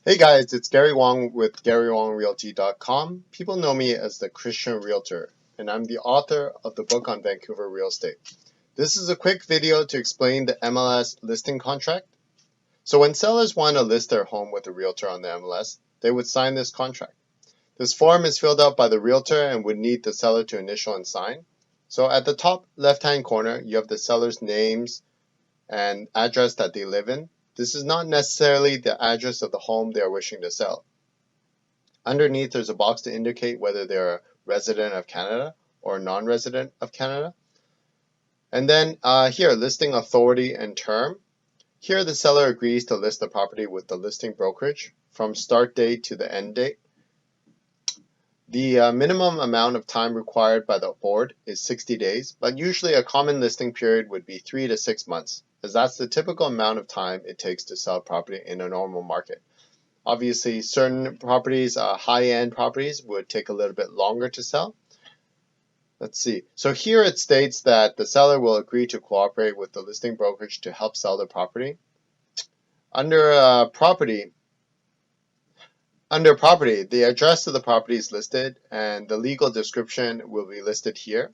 Hey guys, it's Gary Wong with GaryWongRealty.com. People know me as the Christian Realtor, and I'm the author of the book on Vancouver real estate. This is a quick video to explain the MLS Listing Contract. So when sellers want to list their home with a realtor on the MLS, they would sign this contract. This form is filled out by the realtor and would need the seller to initial and sign. So at the top left-hand corner, you have the seller's names and address that they live in. This is not necessarily the address of the home they are wishing to sell. Underneath, there's a box to indicate whether they're a resident of Canada or a non-resident of Canada. And then here, listing authority and term. Here, the seller agrees to list the property with the listing brokerage from start date to the end date. The minimum amount of time required by the board is 60 days, but usually a common listing period would be 3 to 6 months, as that's the typical amount of time it takes to sell property in a normal market. Obviously, certain properties, high-end properties, would take a little bit longer to sell. Let's see. So here it states that the seller will agree to cooperate with the listing brokerage to help sell the property. Under property, the address of the property is listed and the legal description will be listed here.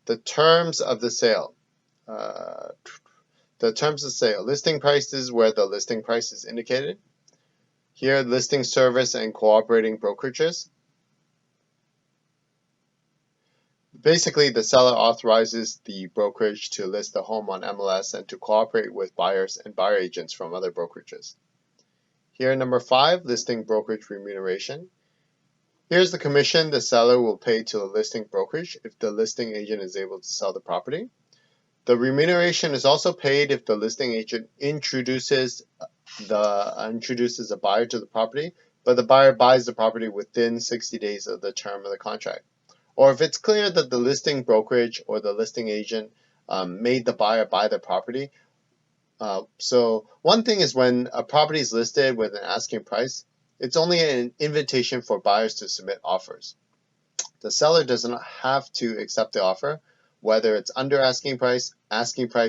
The terms of the sale. Listing price is where the listing price is indicated. Here, listing service and cooperating brokerages. Basically, the seller authorizes the brokerage to list the home on MLS and to cooperate with buyers and buyer agents from other brokerages. Here, number 5, listing brokerage remuneration. Here's the commission the seller will pay to the listing brokerage if the listing agent is able to sell the property. The remuneration is also paid if the listing agent introduces a buyer to the property, but the buyer buys the property within 60 days of the term of the contract. Or if it's clear that the listing brokerage or the listing agent made the buyer buy the property. So one thing is when a property is listed with an asking price, it's only an invitation for buyers to submit offers. The seller does not have to accept the offer, whether it's under asking price,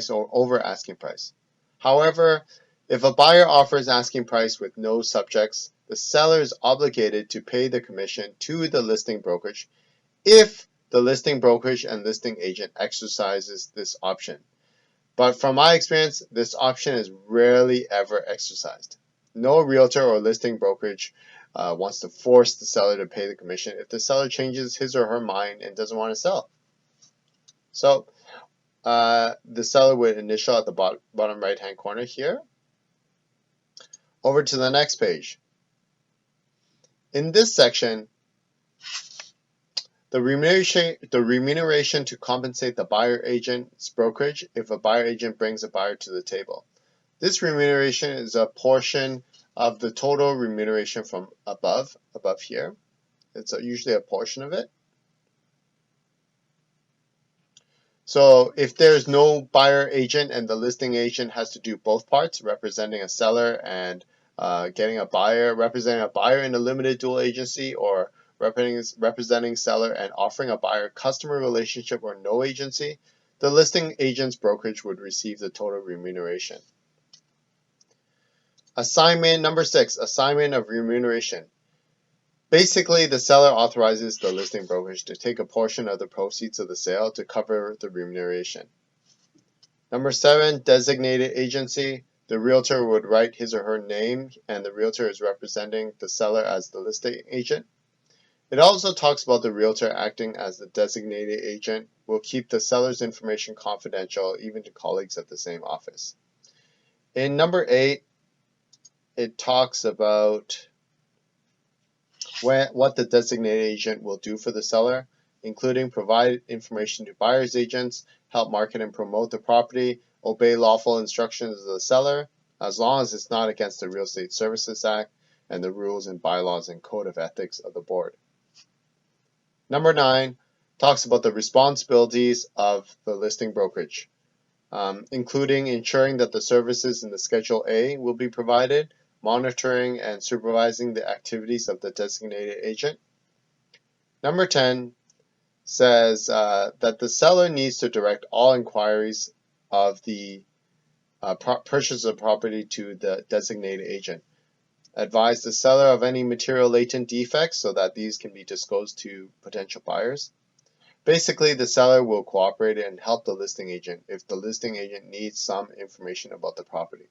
or over asking price. However, if a buyer offers asking price with no subjects, the seller is obligated to pay the commission to the listing brokerage if the listing brokerage and listing agent exercises this option. But from my experience, this option is rarely ever exercised. No realtor or listing brokerage wants to force the seller to pay the commission if the seller changes his or her mind and doesn't want to sell. So the seller would initial at the bottom right hand corner here. Over to the next page. In this section, the remuneration to compensate the buyer agent's brokerage if a buyer agent brings a buyer to the table. This remuneration is a portion of the total remuneration from above here. It's usually a portion of it. So if there's no buyer agent and the listing agent has to do both parts, representing a seller and getting a buyer, representing a buyer in a limited dual agency, or representing seller and offering a buyer customer relationship or no agency, the listing agent's brokerage would receive the total remuneration. Assignment number 6, assignment of remuneration. Basically, the seller authorizes the listing brokerage to take a portion of the proceeds of the sale to cover the remuneration. Number 7, designated agency. The realtor would write his or her name and the realtor is representing the seller as the listing agent. It also talks about the realtor acting as the designated agent will keep the seller's information confidential even to colleagues at the same office. In number 8, it talks about what the designated agent will do for the seller, including provide information to buyer's agents, help market and promote the property, obey lawful instructions of the seller, as long as it's not against the Real Estate Services Act and the rules and bylaws and code of ethics of the board. Number 9 talks about the responsibilities of the listing brokerage, including ensuring that the services in the Schedule A will be provided, monitoring and supervising the activities of the designated agent. Number 10 says that the seller needs to direct all inquiries of the purchase of property to the designated agent. advise the seller of any material latent defects so that these can be disclosed to potential buyers. Basically, the seller will cooperate and help the listing agent if the listing agent needs some information about the property.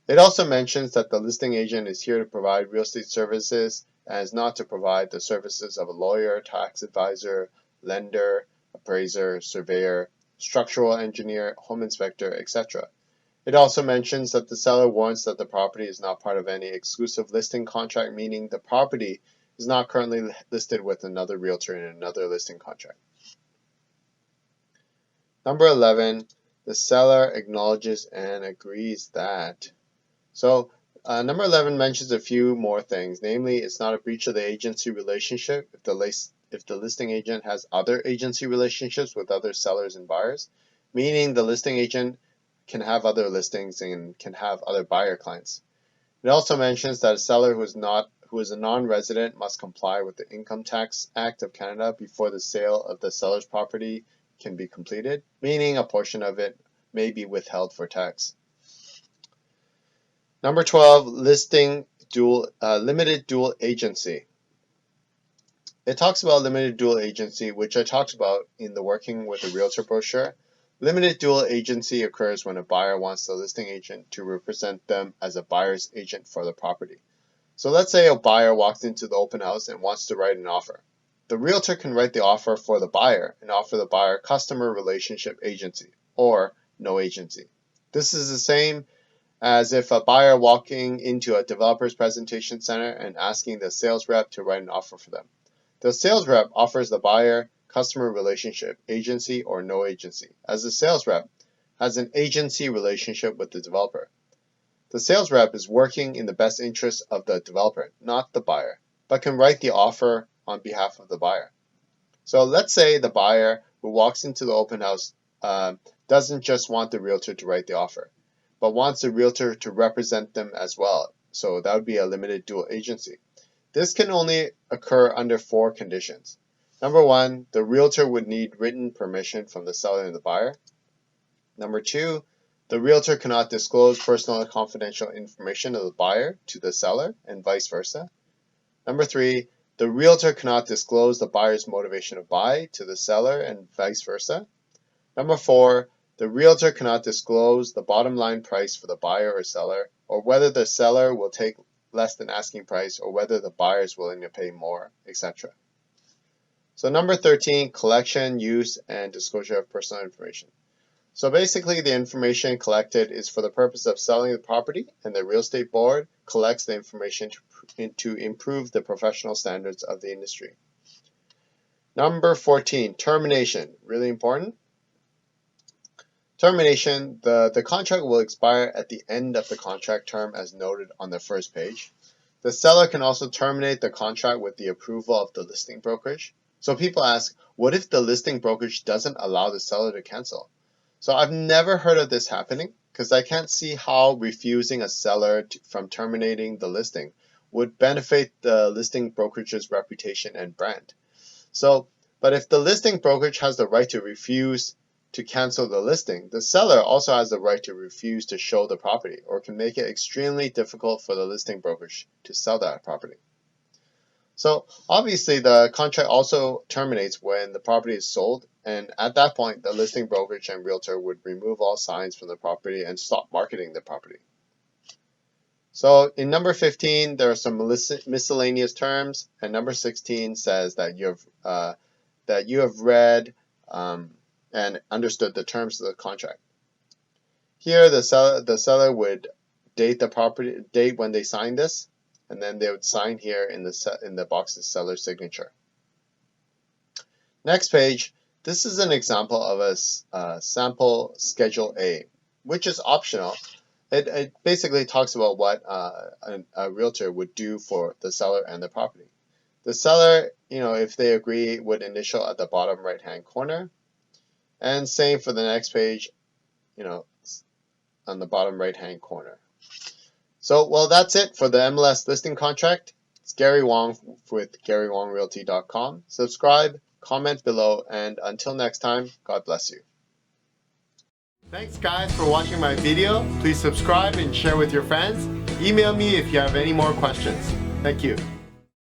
It also mentions that the listing agent is here to provide real estate services and is not to provide the services of a lawyer, tax advisor, lender, appraiser, surveyor, structural engineer, home inspector, etc. It also mentions that the seller warns that the property is not part of any exclusive listing contract, meaning the property is not currently listed with another realtor in another listing contract. Number 11, the seller acknowledges and agrees that. So number 11 mentions a few more things, namely it's not a breach of the agency relationship if the listing agent has other agency relationships with other sellers and buyers, meaning the listing agent can have other listings and can have other buyer clients. It also mentions that a seller who is a non-resident must comply with the Income Tax Act of Canada before the sale of the seller's property can be completed, meaning a portion of it may be withheld for tax. Number 12, limited dual agency. It talks about limited dual agency, which I talked about in the Working with a Realtor brochure. Limited dual agency occurs when a buyer wants the listing agent to represent them as a buyer's agent for the property. So let's say a buyer walks into the open house and wants to write an offer. The realtor can write the offer for the buyer and offer the buyer customer relationship agency or no agency. This is the same as if a buyer walking into a developer's presentation center and asking the sales rep to write an offer for them. The sales rep offers the buyer customer relationship agency or no agency, as the sales rep has an agency relationship with the developer. The sales rep is working in the best interest of the developer, not the buyer, but can write the offer on behalf of the buyer. So let's say the buyer who walks into the open house doesn't just want the realtor to write the offer, but wants the realtor to represent them as well. So that would be a limited dual agency. This can only occur under 4 conditions. Number 1, the realtor would need written permission from the seller and the buyer. Number 2, the realtor cannot disclose personal and confidential information of the buyer to the seller and vice versa. Number 3, the realtor cannot disclose the buyer's motivation to buy to the seller and vice versa. Number 4, the realtor cannot disclose the bottom line price for the buyer or seller, or whether the seller will take less than asking price, or whether the buyer is willing to pay more, etc. So number 13, collection, use, and disclosure of personal information. So basically the information collected is for the purpose of selling the property, and the real estate board collects the information to improve the professional standards of the industry. Number 14, termination, really important. Termination, the contract will expire at the end of the contract term as noted on the first page. The seller can also terminate the contract with the approval of the listing brokerage. So people ask, what if the listing brokerage doesn't allow the seller to cancel? So I've never heard of this happening because I can't see how refusing a seller from terminating the listing would benefit the listing brokerage's reputation and brand. But if the listing brokerage has the right to refuse to cancel the listing, the seller also has the right to refuse to show the property or can make it extremely difficult for the listing brokerage to sell that property. So obviously the contract also terminates when the property is sold, and at that point the listing brokerage and realtor would remove all signs from the property and stop marketing the property. So in number 15 there are some miscellaneous terms, and number 16 says that you have read and understood the terms of the contract. Here the seller would date when they signed this, and then they would sign here in the box's seller signature. Next page, this is an example of a sample Schedule A, which is optional. It basically talks about what a realtor would do for the seller and the property. The seller, if they agree, would initial at the bottom right-hand corner. And same for the next page, on the bottom right-hand corner. So, well, that's it for the MLS listing contract. It's Gary Wong with GaryWongRealty.com. Subscribe, comment below, and until next time, God bless you. Thanks guys for watching my video. Please subscribe and share with your friends. Email me if you have any more questions. Thank you.